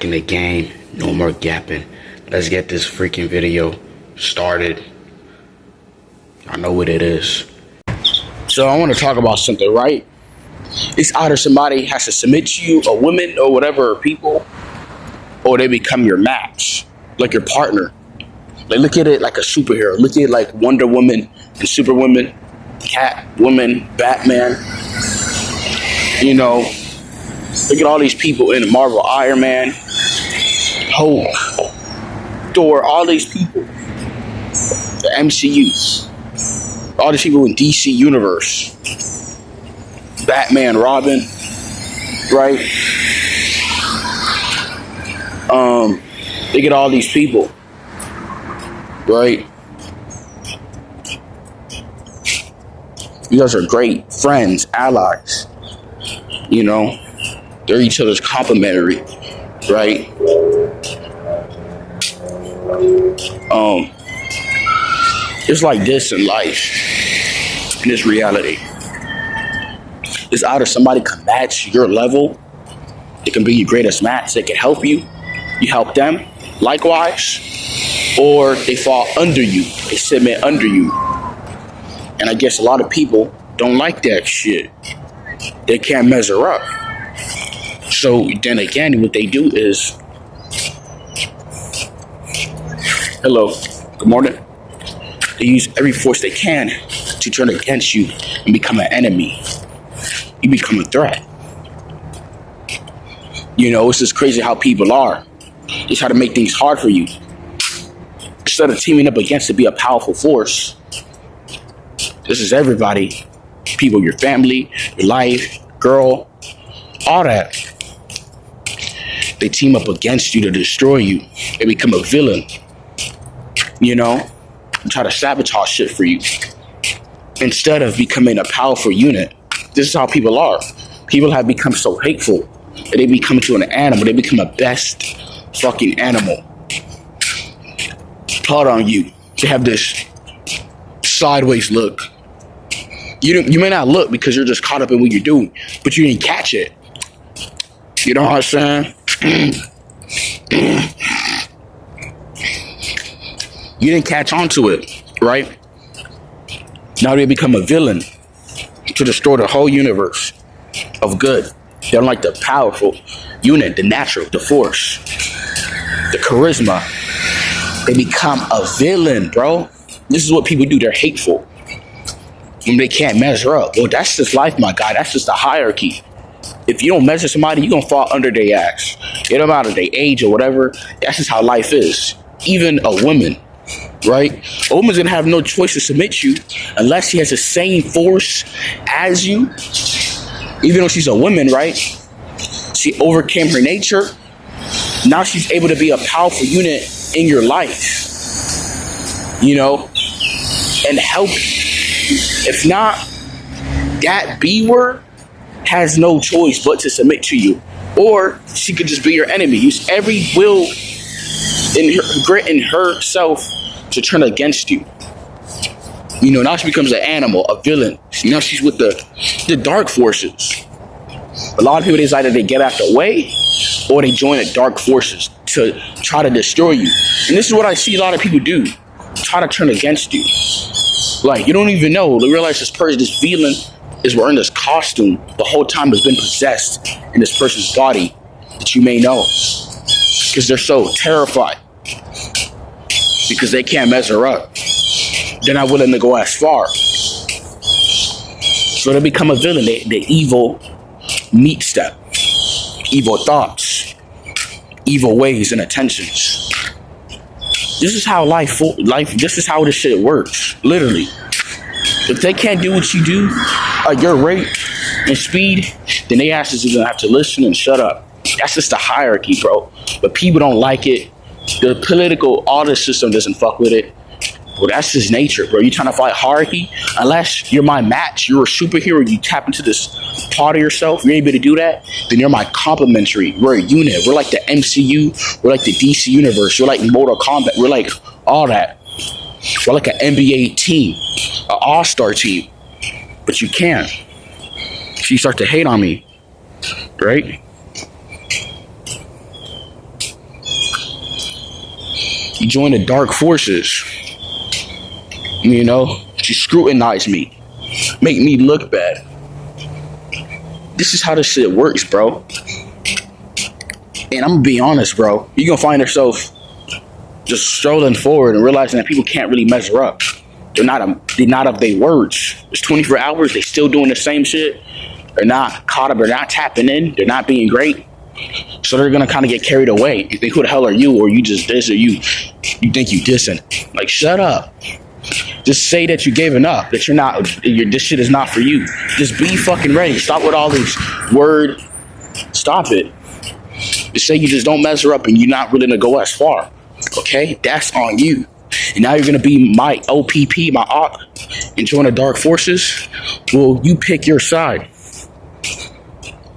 back in the game. No more gapping. Let's get this freaking video started. I know what it is. So I want to talk about something, right? It's either somebody has to submit to you, a woman or whatever, or people, or they become your match, like your partner. Like, look at it like a superhero. Look at it like Wonder Woman and Superwoman, Catwoman, Batman. You know, look at all these people in Marvel, Iron Man, Hulk, Thor, all these people. The MCU. All these people in DC Universe. Batman, Robin, right? They get all these people, right? You guys are great friends, allies. You know, they're each other's complementary, right? It's like this in life, in this reality. It's either somebody can match your level, they can be your greatest match, they can help you, you help them, likewise, or they fall under you, they submit under you. And I guess a lot of people don't like that shit. They can't measure up. So then again, what they do is, hello, good morning. They use every force they can to turn against you and become an enemy. You become a threat. You know, it's just crazy how people are. They try to make things hard for you. Instead of teaming up against to be a powerful force, this is everybody. People, your family, your life, girl, all that. They team up against you to destroy you. They become a villain. You know, and try to sabotage shit for you. Instead of becoming a powerful unit. This is how people are. People have become so hateful that they become to an animal. They become a best fucking animal. Plot on you to have this sideways look. You may not look because you're just caught up in what you're doing, but you didn't catch it. You know what I'm saying? You didn't catch on to it, right? Now they become a villain to destroy the whole universe of good. They don't like the powerful unit, the natural, the force, the charisma. They become a villain, bro. This is what people do. They're hateful when they can't measure up. Well, that's just life, my guy. That's just a hierarchy. If you don't measure somebody, you're gonna fall under their ass. It don't matter their age or whatever. That's just how life is. Even a woman, right? A woman's gonna have no choice to submit you unless she has the same force as you. Even though she's a woman, right? She overcame her nature. Now she's able to be a powerful unit in your life, you know, and help. If not, that B word has no choice but to submit to you, or she could just be your enemy. Use every will in her grit in herself to turn against you. You know, now she becomes an animal, a villain. Now she's with the dark forces. A lot of people decide that they get out the way or they join the dark forces to try to destroy you. And this is what I see a lot of people do. Try to turn against you. Like, you don't even know. They realize this person, this villain, is wearing this costume the whole time has been possessed in this person's body that you may know. Because they're so terrified. Because they can't measure up. They're not willing to go as far. So they become a villain. The evil meat step. Evil thoughts. Evil ways and intentions. This is how life, this is how this shit works. Literally. If they can't do what you do at your rate and speed, then they asses are gonna have to listen and shut up. That's just the hierarchy, bro. But people don't like it. The political, all the system doesn't fuck with it. Well, that's just nature, bro. You trying to fight hierarchy? Unless you're my match, you're a superhero, you tap into this part of yourself, you're able to do that, then you're my complementary. We're a unit. We're like the MCU. We're like the DC Universe. We're like Mortal Kombat. We're like all that. We're like an NBA team, an all-star team. But you can't. So you start to hate on me, right? You join the dark forces, you know, to scrutinize me, make me look bad. This is how this shit works, bro. And I'm gonna be honest, bro. You're gonna find yourself just strolling forward and realizing that people can't really measure up. They're not of their words. It's 24 hours. They still doing the same shit. They're not caught up. They're not tapping in. They're not being great. So they're gonna kind of get carried away. You think, who the hell are you? Or you just this, or you think you dissing. Like, shut up. Just say that you're giving up. That you're not. This shit is not for you. Just be fucking ready. Stop with all these word. Stop it. Just say you just don't measure up and you're not willing to go as far. Okay, that's on you. And now you're gonna be my OPP, my op, and join the dark forces. Well, you pick your side.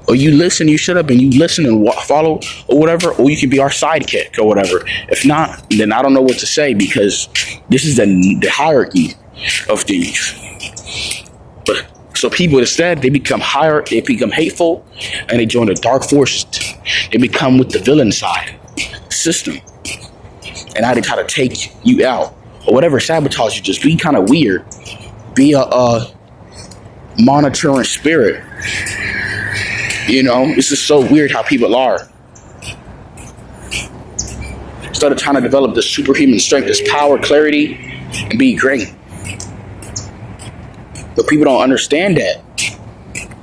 Or you listen, you shut up and you listen and follow or whatever, or you can be our sidekick or whatever. If not, then I don't know what to say, because this is the hierarchy of things. But so people instead, they become hateful, and they join the dark forces. They become with the villain side system. And now they try to take you out or whatever, sabotage you. Just be kind of weird. Be a monitoring spirit. You know, this is so weird how people are. Instead of trying to develop this superhuman strength, this power, clarity, and be great. But people don't understand that.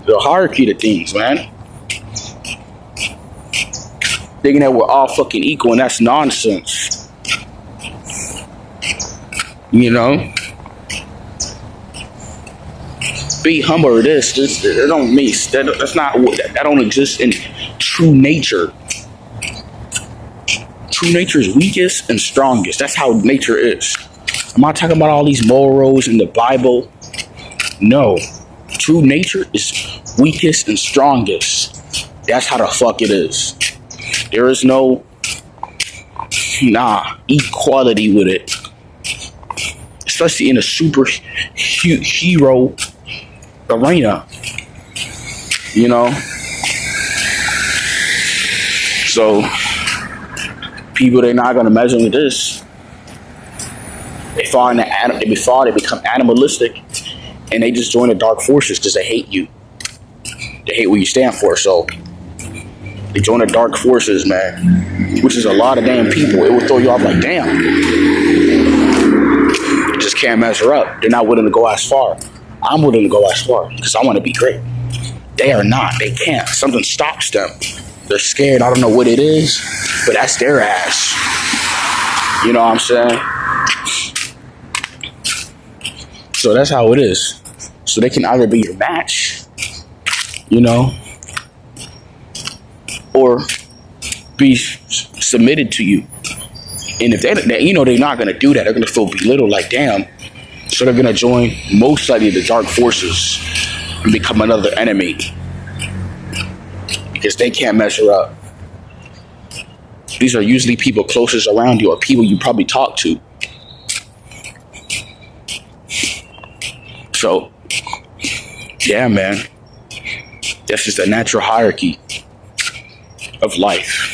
The hierarchy to things, man. Thinking that we're all fucking equal, and that's nonsense. You know? Be humble or this that don't mix. That's not, that don't exist in true nature. True nature is weakest and strongest. That's how nature is. I'm not talking about all these morals in the Bible. No. True nature is weakest and strongest. That's how the fuck it is. There is no equality with it. Especially in a hero arena, you know. So people, they're not gonna measure with this. They become animalistic, and they just join the dark forces because they hate you. They hate what you stand for. So they join the dark forces, man, which is a lot of damn people. It will throw you off like, damn, you just can't measure up. They're not willing to go as far. I'm willing to go as far because I want to be great. They are not. They can't. Something stops them. They're scared. I don't know what it is, but that's their ass. You know what I'm saying? So that's how it is. So they can either be your match, you know, or be submitted to you. And if they you know, they're not going to do that. They're going to feel belittled, like, damn. So they're going to join, most likely, the dark forces and become another enemy because they can't measure up. These are usually people closest around you or people you probably talk to. So, yeah, man. That's just a natural hierarchy of life.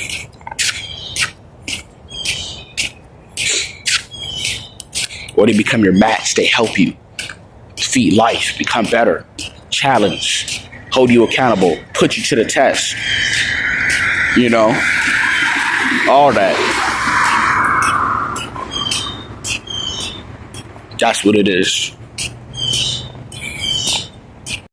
Or they become your match. They help you defeat life, become better, challenge, hold you accountable, put you to the test. You know, all that. That's what it is.